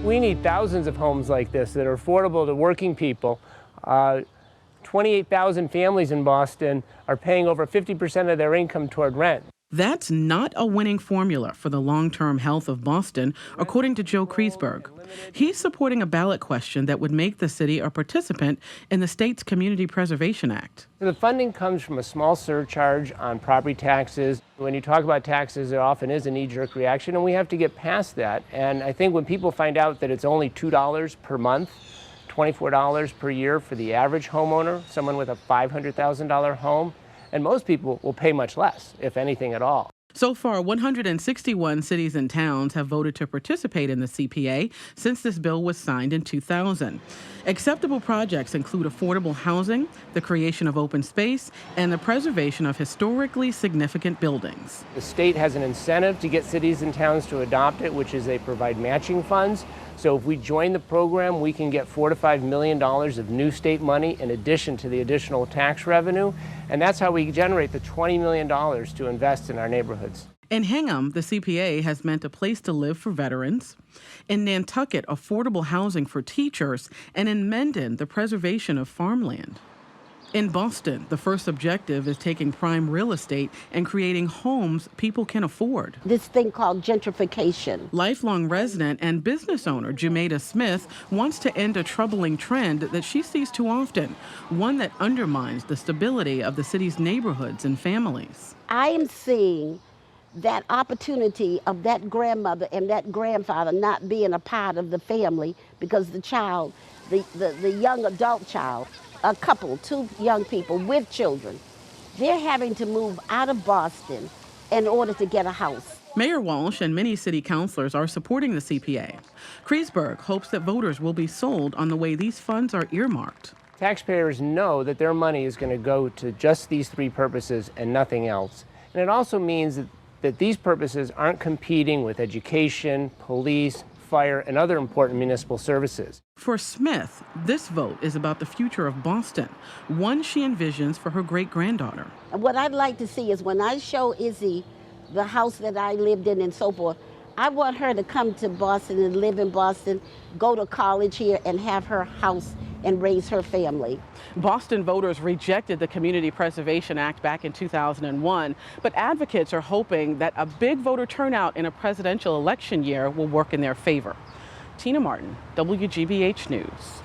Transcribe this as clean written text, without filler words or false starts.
We need thousands of homes like this that are affordable to working people. 28,000 families in Boston are paying over 50% of their income toward rent. That's not a winning formula for the long-term health of Boston, according to Joe Kreisberg. He's supporting a ballot question that would make the city a participant in the state's Community Preservation Act. The funding comes from a small surcharge on property taxes. When you talk about taxes, there often is a knee-jerk reaction, and we have to get past that. And I think when people find out that it's only $2 per month, $24 per year for the average homeowner, someone with a $500,000 home, and most people will pay much less, if anything at all. So far, 161 cities and towns have voted to participate in the CPA since this bill was signed in 2000. Acceptable projects include affordable housing, the creation of open space, and the preservation of historically significant buildings. The state has an incentive to get cities and towns to adopt it, which is they provide matching funds. So if we join the program, we can get $4 to $5 million of new state money in addition to the additional tax revenue. And that's how we generate the $20 million to invest in our neighborhoods. In Hingham, the CPA has meant a place to live for veterans. In Nantucket, affordable housing for teachers. And in Mendon, the preservation of farmland. In Boston, the first objective is taking prime real estate and creating homes people can afford. This thing called gentrification. Lifelong resident and business owner Jumaida Smith wants to end a troubling trend that she sees too often, one that undermines the stability of the city's neighborhoods and families. I am seeing that opportunity of that grandmother and that grandfather not being a part of the family because the child, the young adult child, a couple, two young people with children, they're having to move out of Boston in order to get a house. Mayor Walsh and many city councilors are supporting the CPA. Kreisberg hopes that voters will be sold on the way these funds are earmarked. Taxpayers know that their money is going to go to just these three purposes and nothing else. And it also means that these purposes aren't competing with education, police, fire, and other important municipal services. For Smith, this vote is about the future of Boston, one she envisions for her great-granddaughter. What I'd like to see is when I show Izzy the house that I lived in and so forth, I want her to come to Boston and live in Boston, go to college here, and have her house and raise her family. Boston voters rejected the Community Preservation Act back in 2001, but advocates are hoping that a big voter turnout in a presidential election year will work in their favor. Tina Martin, WGBH News.